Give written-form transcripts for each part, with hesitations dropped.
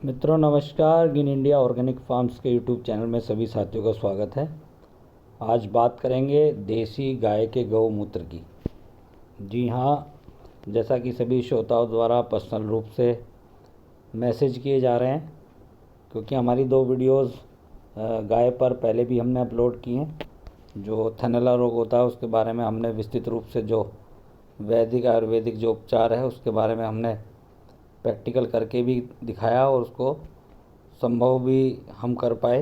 मित्रों नमस्कार। गिन इंडिया ऑर्गेनिक फार्म्स के यूट्यूब चैनल में सभी साथियों का स्वागत है। आज बात करेंगे देसी गाय के गौमूत्र की। जी हाँ, जैसा कि सभी श्रोताओं द्वारा पर्सनल रूप से मैसेज किए जा रहे हैं, क्योंकि हमारी 2 वीडियोस गाय पर पहले भी हमने अपलोड की हैं। जो थनैला रोग होता है उसके बारे में हमने विस्तृत रूप से जो वैदिक आयुर्वेदिक जो उपचार है उसके बारे में हमने प्रैक्टिकल करके भी दिखाया और उसको संभव भी हम कर पाए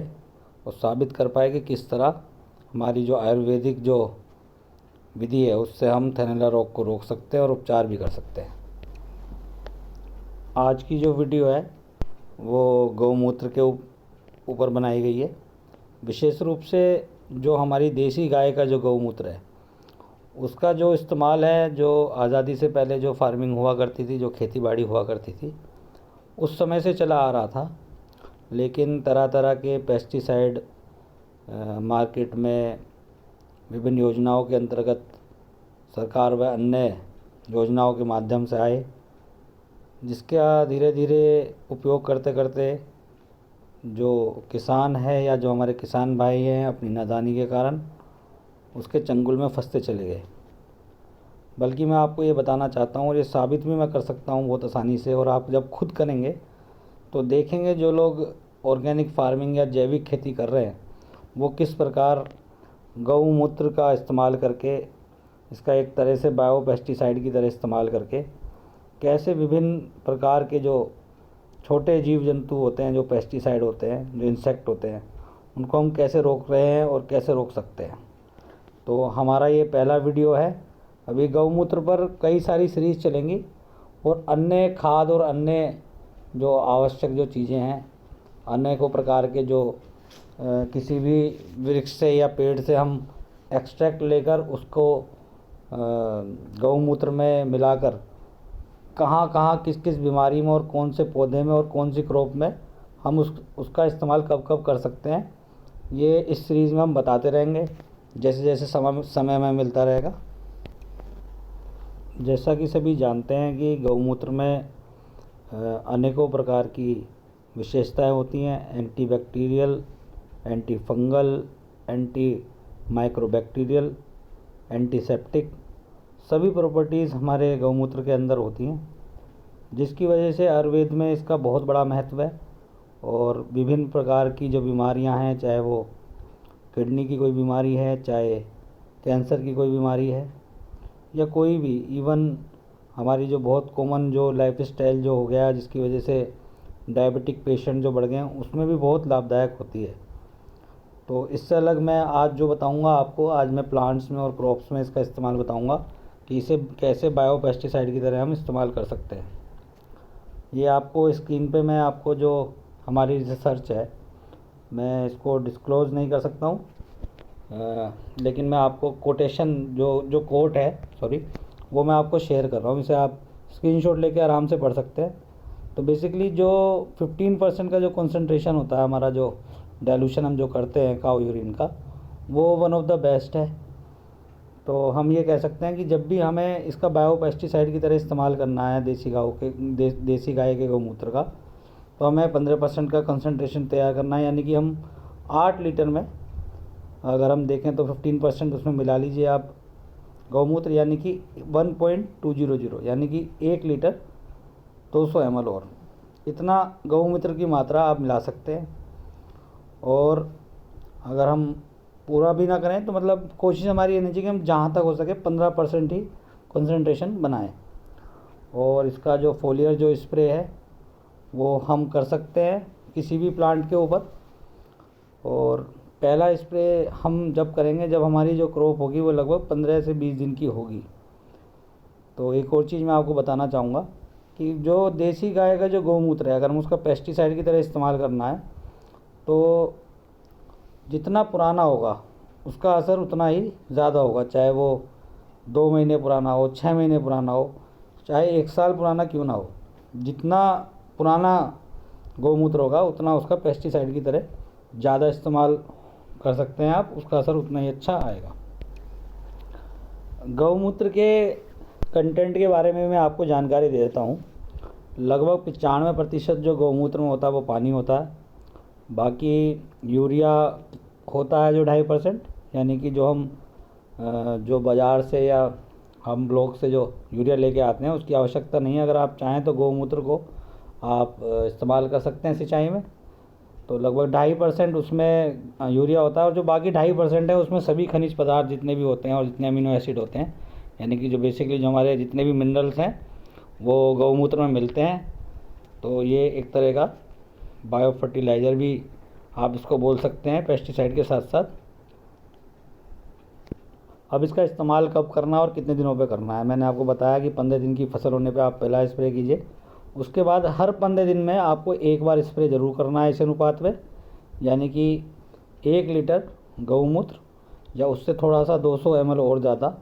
और साबित कर पाए कि किस तरह हमारी जो आयुर्वेदिक जो विधि है उससे हम थनैला रोग को रोक सकते हैं और उपचार भी कर सकते हैं। आज की जो वीडियो है वो गौमूत्र के ऊपर बनाई गई है। विशेष रूप से जो हमारी देसी गाय का जो गौमूत्र है उसका जो इस्तेमाल है, जो आज़ादी से पहले जो फार्मिंग हुआ करती थी, जो खेती बाड़ी हुआ करती थी, उस समय से चला आ रहा था। लेकिन तरह तरह के पेस्टिसाइड मार्केट में विभिन्न योजनाओं के अंतर्गत सरकार व अन्य योजनाओं के माध्यम से आए, जिसका धीरे धीरे उपयोग करते करते जो किसान है या जो हमारे किसान भाई हैं अपनी नादानी के कारण उसके चंगुल में फंसते चले गए। बल्कि मैं आपको ये बताना चाहता हूँ और ये साबित भी मैं कर सकता हूँ बहुत आसानी से, और आप जब खुद करेंगे तो देखेंगे जो लोग ऑर्गेनिक फार्मिंग या जैविक खेती कर रहे हैं वो किस प्रकार गौमूत्र का इस्तेमाल करके, इसका एक तरह से बायो पेस्टिसाइड की तरह इस्तेमाल करके कैसे विभिन्न प्रकार के जो छोटे जीव जंतु होते हैं, जो पेस्टिसाइड होते हैं, जो इंसेक्ट होते हैं, उनको हम कैसे रोक रहे हैं और कैसे रोक सकते हैं। तो हमारा ये पहला वीडियो है। अभी गौमूत्र पर कई सारी सीरीज़ चलेंगी और अन्य खाद और अन्य जो आवश्यक जो चीज़ें हैं, अनेकों प्रकार के जो किसी भी वृक्ष से या पेड़ से हम एक्सट्रैक्ट लेकर उसको गौमूत्र में मिलाकर कहाँ कहाँ किस किस बीमारी में और कौन से पौधे में और कौन सी क्रॉप में हम उसका इस्तेमाल कब कब कर सकते हैं, ये इस सीरीज़ में हम बताते रहेंगे जैसे जैसे समय में मिलता रहेगा। जैसा कि सभी जानते हैं कि गौमूत्र में अनेकों प्रकार की विशेषताएं होती हैं। Antibacterial, anti fungal, anti microbacterial, antiseptic सभी प्रॉपर्टीज़ हमारे गौमूत्र के अंदर होती हैं, जिसकी वजह से आयुर्वेद में इसका बहुत बड़ा महत्व है। और विभिन्न प्रकार की जो बीमारियां हैं, चाहे वो किडनी की कोई बीमारी है, चाहे कैंसर की कोई बीमारी है, या कोई भी इवन हमारी जो बहुत कॉमन जो लाइफस्टाइल जो हो गया जिसकी वजह से डायबिटिक पेशेंट जो बढ़ गए हैं, उसमें भी बहुत लाभदायक होती है। तो इससे अलग मैं आज जो बताऊंगा आपको, आज मैं प्लांट्स में और क्रॉप्स में इसका इस्तेमाल बताऊंगा कि इसे कैसे बायो पेस्टिसाइड की तरह हम इस्तेमाल कर सकते हैं। ये आपको स्क्रीन पे मैं आपको जो हमारी रिसर्च है मैं इसको डिस्क्लोज़ नहीं कर सकता हूँ, लेकिन मैं आपको कोटेशन जो कोट है वो मैं आपको शेयर कर रहा हूँ। इसे आप स्क्रीनशॉट लेके आराम से पढ़ सकते हैं। तो बेसिकली जो 15% का जो कंसंट्रेशन होता है, हमारा जो डाइल्यूशन हम जो करते हैं काऊ यूरिन का, वो वन ऑफ द बेस्ट है। तो हम ये कह सकते हैं कि जब भी हमें इसका बायो पेस्टिसाइड की तरह इस्तेमाल करना है देसी गाय के गौमूत्र का, तो हमें 15% का कंसंट्रेशन तैयार करना है। यानी कि हम 8 लीटर में अगर हम देखें तो 15% उसमें मिला लीजिए आप गौमूत्र, यानी कि 1.200, यानी कि 1 लीटर 200 ml, और इतना गौमूत्र की मात्रा आप मिला सकते हैं। और अगर हम पूरा भी ना करें तो मतलब कोशिश हमारी ये नहीं चाहिए कि हम जहाँ तक हो सके 15% ही कंसंट्रेशन बनाएं। और इसका जो फोलियर जो स्प्रे है वो हम कर सकते हैं किसी भी प्लांट के ऊपर। और पहला स्प्रे हम जब करेंगे जब हमारी जो क्रॉप होगी वो लगभग 15 से 20 दिन की होगी। तो एक और चीज़ मैं आपको बताना चाहूँगा कि जो देसी गाय का जो गौमूत्र है, अगर हम उसका पेस्टिसाइड की तरह इस्तेमाल करना है तो जितना पुराना होगा उसका असर उतना ही ज़्यादा होगा, चाहे वो 2 महीने पुराना हो, 6 महीने पुराना हो, चाहे 1 साल पुराना क्यों ना हो। जितना पुराना गौमूत्र होगा उतना उसका पेस्टिसाइड की तरह ज़्यादा इस्तेमाल कर सकते हैं आप, उसका असर उतना ही अच्छा आएगा। गौमूत्र के कंटेंट के बारे में मैं आपको जानकारी दे देता हूँ। लगभग 95% जो गौमूत्र में होता है वो पानी होता है। बाकी यूरिया होता है जो 2.5%, यानी कि जो हम जो बाज़ार से या हम ब्लॉक से जो यूरिया लेके आते हैं उसकी आवश्यकता नहीं है। अगर आप चाहें तो गौमूत्र को आप इस्तेमाल कर सकते हैं सिंचाई में। तो लगभग 2.5% उसमें यूरिया होता है, और जो बाकी 2.5% है उसमें सभी खनिज पदार्थ जितने भी होते हैं और जितने अमीनो एसिड होते हैं, यानी कि जो बेसिकली जो हमारे जितने भी मिनरल्स हैं वो गौमूत्र में मिलते हैं। तो ये एक तरह का बायो फर्टिलाइज़र भी आप इसको बोल सकते हैं, पेस्टिसाइड के साथ साथ। अब इसका इस्तेमाल कब करना है और कितने दिनों पे करना है, मैंने आपको बताया कि 15 दिन की फसल होने पे आप पहला स्प्रे कीजिए। उसके बाद हर 15 दिन में आपको एक बार स्प्रे ज़रूर करना है इस अनुपात में, यानी कि 1 लीटर गौमूत्र या उससे थोड़ा सा 200 ml और ज़्यादा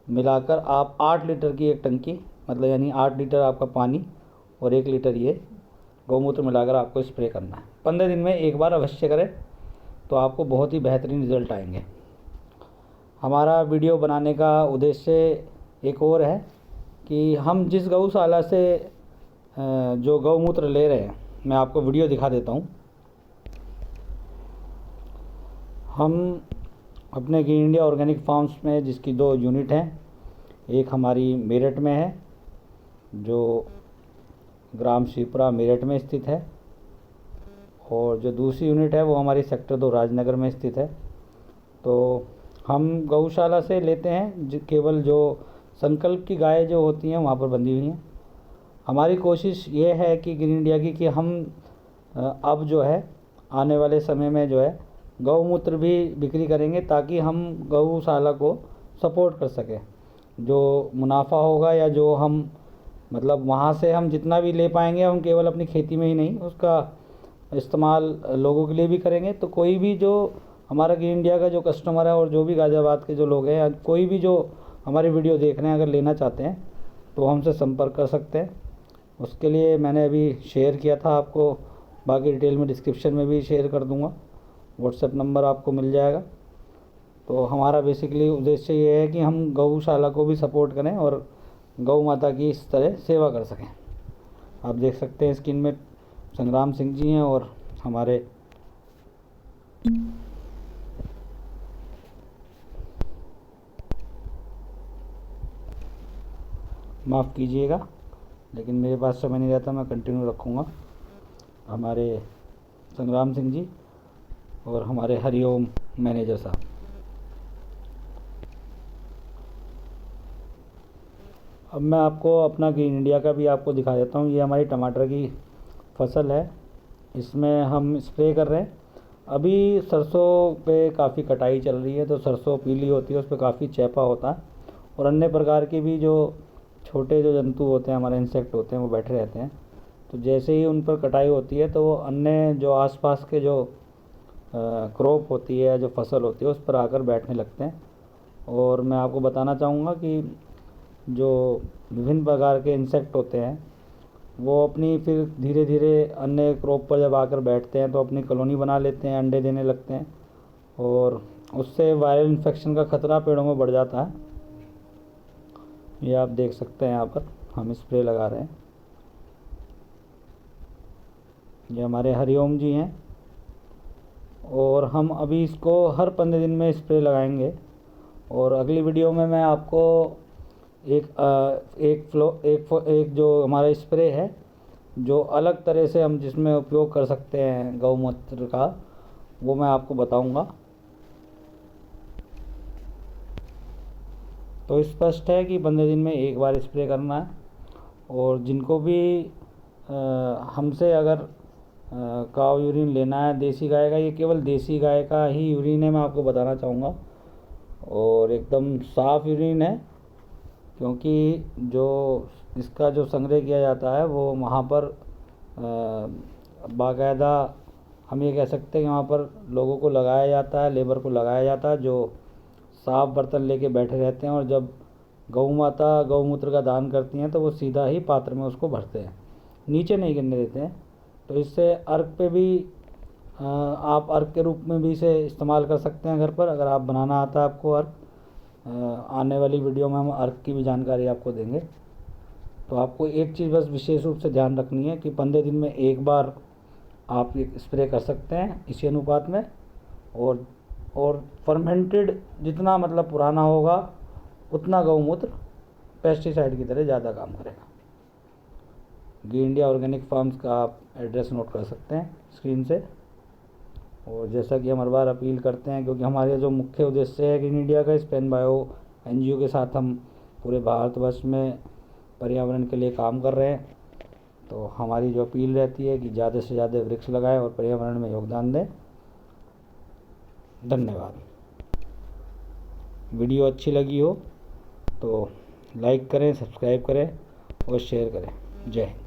मिलाकर आप 8 लीटर की एक टंकी, मतलब यानी 8 लीटर आपका पानी और 1 लीटर ये गौमूत्र मिलाकर आपको स्प्रे करना है। 15 दिन में एक बार अवश्य करें, तो आपको बहुत ही बेहतरीन रिज़ल्ट आएंगे। हमारा वीडियो बनाने का उद्देश्य एक और है कि हम जिस गौशाला से जो गौमूत्र ले रहे हैं, मैं आपको वीडियो दिखा देता हूँ। हम अपने ग्रीन इंडिया ऑर्गेनिक फार्म्स में जिसकी 2 यूनिट हैं, एक हमारी मेरठ में है जो ग्राम शिवपुरा मेरठ में स्थित है, और जो दूसरी यूनिट है वो हमारी सेक्टर 2 राजनगर में स्थित है। तो हम गौशाला से लेते हैं केवल जो संकल्प की गाय जो होती हैं वहाँ पर बंधी हुई हैं। हमारी कोशिश ये है कि ग्रीन इंडिया की कि हम अब जो है आने वाले समय में जो है गौमूत्र भी बिक्री करेंगे, ताकि हम गौशाला को सपोर्ट कर सकें। जो मुनाफा होगा या जो हम मतलब वहाँ से हम जितना भी ले पाएंगे, हम केवल अपनी खेती में ही नहीं उसका इस्तेमाल लोगों के लिए भी करेंगे। तो कोई भी जो हमारा ग्रीन इंडिया का जो कस्टमर है और जो भी गाज़ियाबाद के जो लोग हैं, या कोई भी जो हमारी वीडियो देख रहे हैं, अगर लेना चाहते हैं तो हमसे संपर्क कर सकते हैं। उसके लिए मैंने अभी शेयर किया था आपको, बाकी डिटेल में डिस्क्रिप्शन में भी शेयर कर दूंगा, व्हाट्सएप नंबर आपको मिल जाएगा। तो हमारा बेसिकली उद्देश्य ये है कि हम गौशाला को भी सपोर्ट करें और गौ माता की इस तरह सेवा कर सकें। आप देख सकते हैं स्क्रीन में संग्राम सिंह जी हैं और हमारे माफ़ कीजिएगा, लेकिन मेरे पास समय नहीं रहता, मैं कंटिन्यू रखूँगा। हमारे संग्राम सिंह जी और हमारे हरिओम मैनेजर साहब। अब मैं आपको अपना ग्रीन इंडिया का भी आपको दिखा देता हूँ। ये हमारी टमाटर की फसल है, इसमें हम स्प्रे कर रहे हैं। अभी सरसों पे काफ़ी कटाई चल रही है, तो सरसों पीली होती है, उस पर काफ़ी चैपा होता है, और अन्य प्रकार के भी जो छोटे जो जंतु होते हैं, हमारे इंसेक्ट होते हैं, वो बैठे रहते हैं। तो जैसे ही उन पर कटाई होती है तो वो अन्य जो आसपास के जो क्रॉप होती है, जो फसल होती है, उस पर आकर बैठने लगते हैं। और मैं आपको बताना चाहूँगा कि जो विभिन्न प्रकार के इंसेक्ट होते हैं वो अपनी फिर धीरे धीरे अन्य क्रॉप पर जब आकर बैठते हैं तो अपनी कॉलोनी बना लेते हैं, अंडे देने लगते हैं, और उससे वायरल इन्फेक्शन का ख़तरा पेड़ों में बढ़ जाता है। ये आप देख सकते हैं, यहाँ पर हम स्प्रे लगा रहे हैं। ये हमारे हरिओम जी हैं, और हम अभी इसको हर 15 दिन में स्प्रे लगाएंगे। और अगली वीडियो में मैं आपको एक जो हमारा स्प्रे है जो अलग तरह से हम जिसमें उपयोग कर सकते हैं गौमूत्र का, वो मैं आपको बताऊंगा। तो स्पष्ट है कि 15 दिन में एक बार स्प्रे करना है। और जिनको भी हमसे अगर काव यूरिन लेना है देसी गाय का, ये केवल देसी गाय का ही यूरिन है, मैं आपको बताना चाहूँगा, और एकदम साफ़ यूरिन है, क्योंकि जो इसका जो संग्रह किया जाता है वो वहाँ पर बाकायदा हम ये कह सकते हैं कि वहाँ पर लोगों को लगाया जाता है, लेबर को लगाया जाता है, जो साफ बर्तन लेके बैठे रहते हैं, और जब गौ माता गौमूत्र का दान करती हैं तो वो सीधा ही पात्र में उसको भरते हैं, नीचे नहीं गिरने देते हैं। तो इससे अर्क पे भी आप अर्क के रूप में भी इसे इस्तेमाल कर सकते हैं घर पर, अगर आप बनाना आता है आपको अर्क। आने वाली वीडियो में हम अर्क की भी जानकारी आपको देंगे। तो आपको एक चीज़ बस विशेष रूप से ध्यान रखनी है कि 15 दिन में एक बार आप ये स्प्रे कर सकते हैं इसी अनुपात में। और फर्मेंटेड जितना मतलब पुराना होगा उतना गौमूत्र पेस्टिसाइड की तरह ज़्यादा काम करेगा। ग्रीन इंडिया ऑर्गेनिक फार्म्स का आप एड्रेस नोट कर सकते हैं स्क्रीन से। और जैसा कि हम हर बार अपील करते हैं, क्योंकि हमारे जो मुख्य उद्देश्य है ग्रीन इंडिया का, स्पेन बायो NGO के साथ हम पूरे भारतवर्ष में पर्यावरण के लिए काम कर रहे हैं, तो हमारी जो अपील रहती है कि ज़्यादा से ज़्यादा वृक्ष लगाएं और पर्यावरण में योगदान दें। धन्यवाद। वीडियो अच्छी लगी हो तो लाइक करें, सब्सक्राइब करें और शेयर करें। जय हिंद।